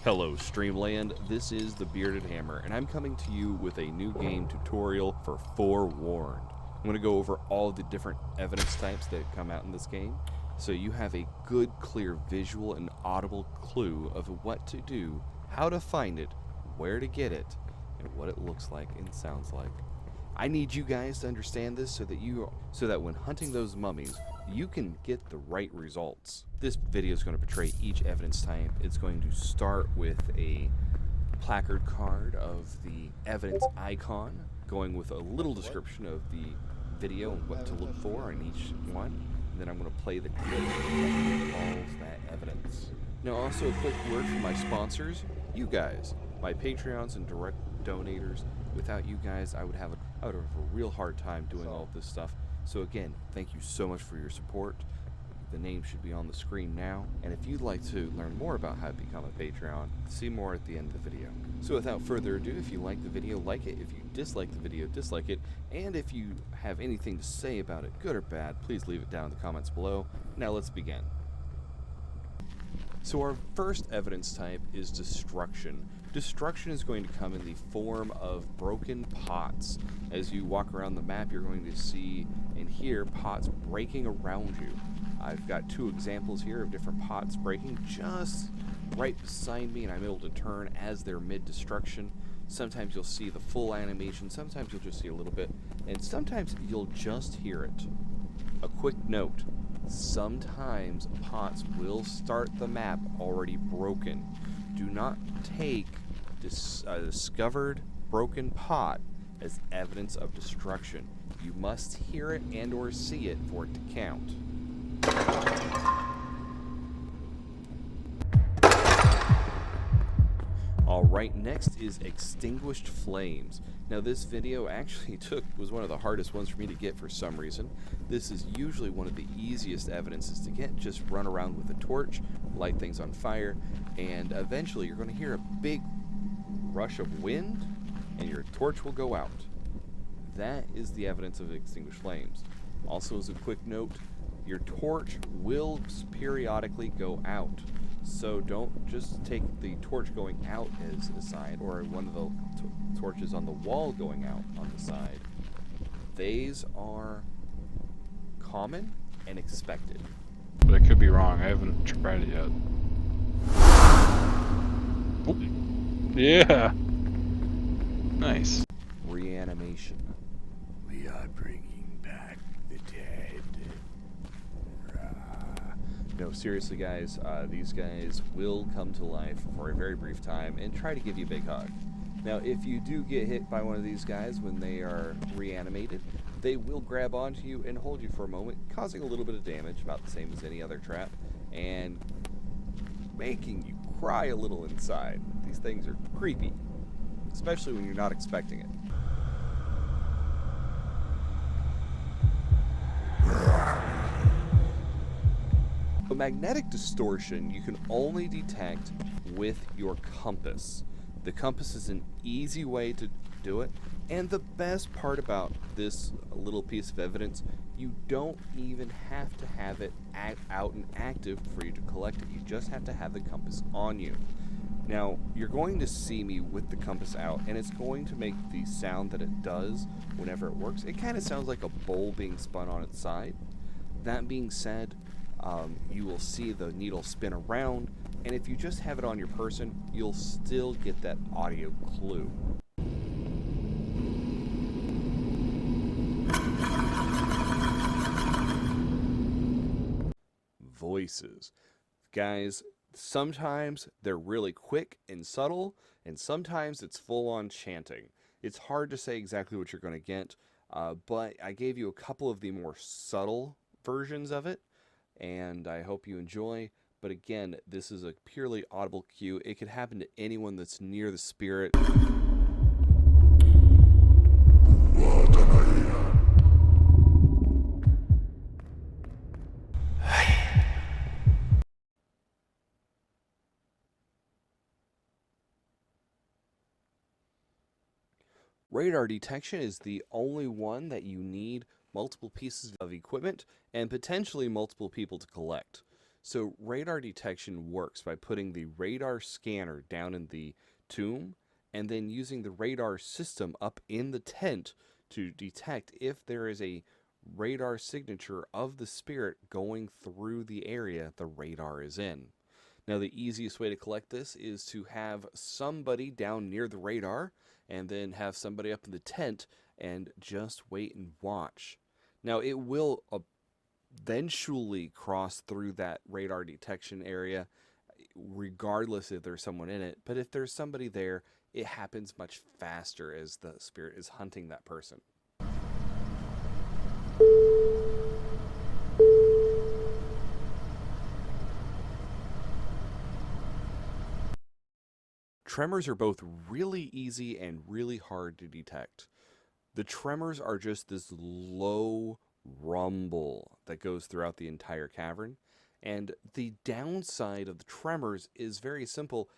Hello Streamland, this is the Bearded Hammer, and I'm coming to you with a new game tutorial for Forwarned. I'm going to go over all the different evidence types that come out in this game, so you have a good, clear visual and audible clue of what to do, how to find it, where to get it, and what it looks like and sounds like. I need you guys to understand this so that when hunting those mummies, you can get the right results. This video is going to portray each evidence type. It's going to start with a placard card of the evidence icon, going with a little description of the video and what to look for in each one. And then I'm going to play the clip that involves that evidence. Now, also a quick word from my sponsors, you guys, my Patreons and direct donators. Without you guys, I would have a real hard time doing all of this stuff. So again, thank you so much for your support. The name should be on the screen now. And if you'd like to learn more about how to become a Patreon, see more at the end of the video. So without further ado, if you like the video, like it. If you dislike the video, dislike it. And if you have anything to say about it, good or bad, please leave it down in the comments below. Now let's begin. So our first evidence type is destruction. Destruction is going to come in the form of broken pots. As you walk around the map, you're going to see and hear pots breaking around you. I've got two examples here of different pots breaking just right beside me, and I'm able to turn as they're mid-destruction. Sometimes you'll see the full animation, sometimes you'll just see a little bit, and sometimes you'll just hear it. A quick note. Sometimes pots will start the map already broken. Do not take a discovered broken pot as evidence of destruction. You must hear it and or see it for it to count. Alright, next is Extinguished Flames. Now this video actually was one of the hardest ones for me to get for some reason. This is usually one of the easiest evidences to get. Just run around with a torch, light things on fire, and eventually you're going to hear a big rush of wind and your torch will go out. That is the evidence of Extinguished Flames. Also, as a quick note, your torch will periodically go out. So don't just take the torch going out as a sign, or one of the torches on the wall going out on the side. These are common and expected. But I could be wrong. I haven't tried it yet. Oop. Yeah. Nice. Reanimation. We are bringing back the dead. No, seriously, guys, these guys will come to life for a very brief time and try to give you a big hug. Now, if you do get hit by one of these guys when they are reanimated, they will grab onto you and hold you for a moment, causing a little bit of damage, about the same as any other trap, and making you cry a little inside. These things are creepy, especially when you're not expecting it. But magnetic distortion you can only detect with your compass. The compass is an easy way to do it, and the best part about this little piece of evidence, you don't even have to have it out and active for you to collect it. You just have to have the compass on you. Now, you're going to see me with the compass out, and it's going to make the sound that it does whenever it works. It kind of sounds like a bowl being spun on its side. That being said, you will see the needle spin around, and if you just have it on your person, you'll still get that audio clue. Voices. Guys, sometimes they're really quick and subtle, and sometimes it's full-on chanting. It's hard to say exactly what you're going to get, but I gave you a couple of the more subtle versions of it, and I hope you enjoy. But again, this is a purely audible cue. It could happen to anyone that's near the spirit. Radar detection is the only one that you need multiple pieces of equipment and potentially multiple people to collect. So radar detection works by putting the radar scanner down in the tomb and then using the radar system up in the tent to detect if there is a radar signature of the spirit going through the area the radar is in. Now, the easiest way to collect this is to have somebody down near the radar and then have somebody up in the tent and just wait and watch. Now, it will eventually cross through that radar detection area regardless if there's someone in it, but if there's somebody there, it happens much faster as the spirit is hunting that person. Tremors are both really easy and really hard to detect. The tremors are just this low rumble that goes throughout the entire cavern. And the downside of the tremors is very simple.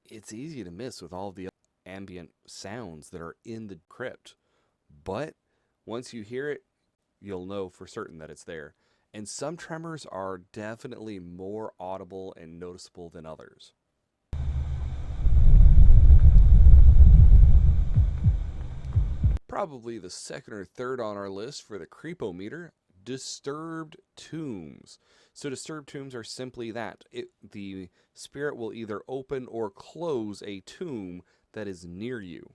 It's easy to miss with all the ambient sounds that are in the crypt. But once you hear it, you'll know for certain that it's there. And some tremors are definitely more audible and noticeable than others. Probably the second or third on our list for the creepometer, disturbed tombs. So disturbed tombs are simply that. The spirit will either open or close a tomb that is near you.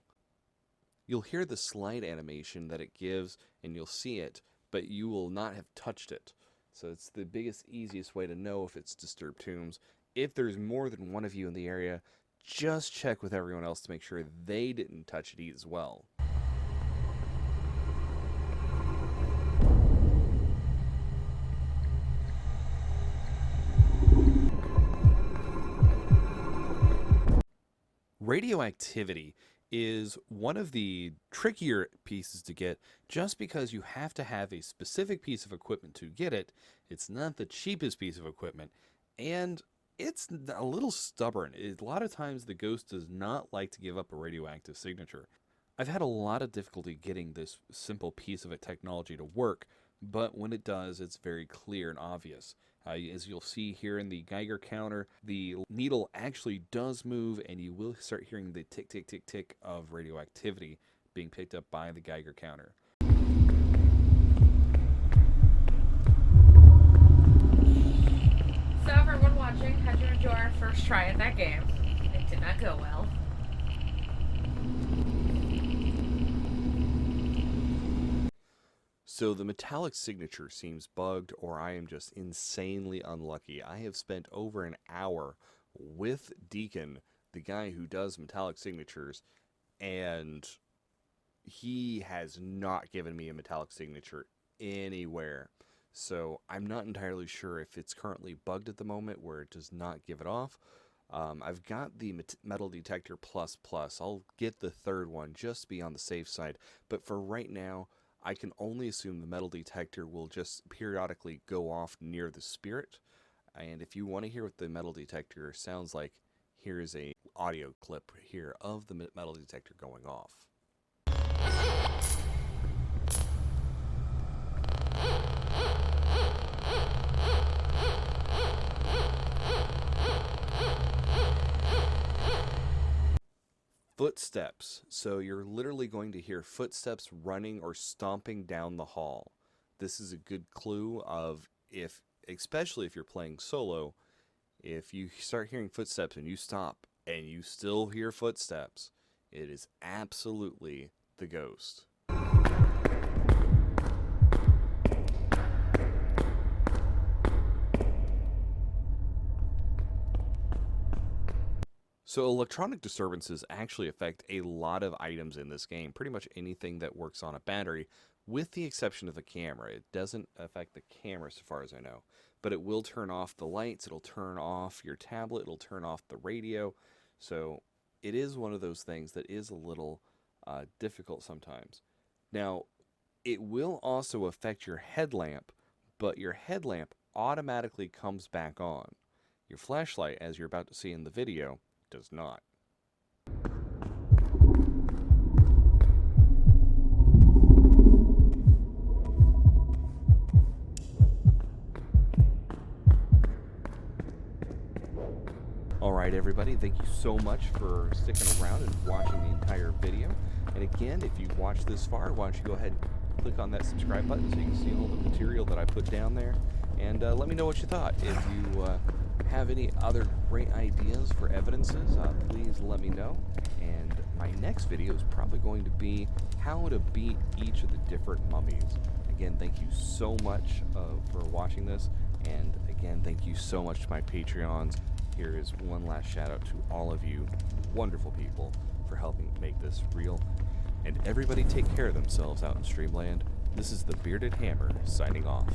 You'll hear the slide animation that it gives and you'll see it, but you will not have touched it. So it's the biggest, easiest way to know if it's disturbed tombs. If there's more than one of you in the area, just check with everyone else to make sure they didn't touch it as well. Radioactivity is one of the trickier pieces to get just because you have to have a specific piece of equipment to get it. It's not the cheapest piece of equipment, and it's a little stubborn. A lot of times the ghost does not like to give up a radioactive signature. I've had a lot of difficulty getting this simple piece of technology to work, but when it does, it's very clear and obvious. As you'll see here in the Geiger counter, the needle actually does move, and you will start hearing the tick, tick, tick, tick of radioactivity being picked up by the Geiger counter. So everyone watching, how'd you enjoy our first try at that game? It did not go well. So the Metalic Signature seems bugged, or I am just insanely unlucky. I have spent over an hour with Deacon, the guy who does Metalic Signatures, and he has not given me a Metalic Signature anywhere. So I'm not entirely sure if it's currently bugged at the moment where it does not give it off. I've got the Metal Detector Plus. I'll get the third one just to be on the safe side. But for right now, I can only assume the metal detector will just periodically go off near the spirit. And if you want to hear what the metal detector sounds like, here's a audio clip here of the metal detector going off. Footsteps. So you're literally going to hear footsteps running or stomping down the hall. This is a good clue of especially if you're playing solo, if you start hearing footsteps and you stop and you still hear footsteps, it is absolutely the ghost. So electronic disturbances actually affect a lot of items in this game, pretty much anything that works on a battery, with the exception of the camera. It doesn't affect the camera so far as I know, but it will turn off the lights, it'll turn off your tablet, it'll turn off the radio, so it is one of those things that is a little difficult sometimes. Now, it will also affect your headlamp, but your headlamp automatically comes back on. Your flashlight, as you're about to see in the video, does not. Alright everybody, thank you so much for sticking around and watching the entire video. And again, if you've watched this far, why don't you go ahead and click on that subscribe button so you can see all the material that I put down there. And let me know what you thought. If you have any other great ideas for evidences, please let me know. And my next video is probably going to be how to beat each of the different mummies. Again, thank you so much for watching this. And again, thank you so much to my Patreons. Here is one last shout out to all of you wonderful people for helping make this real. And everybody take care of themselves out in Streamland. This is the Bearded Hammer signing off.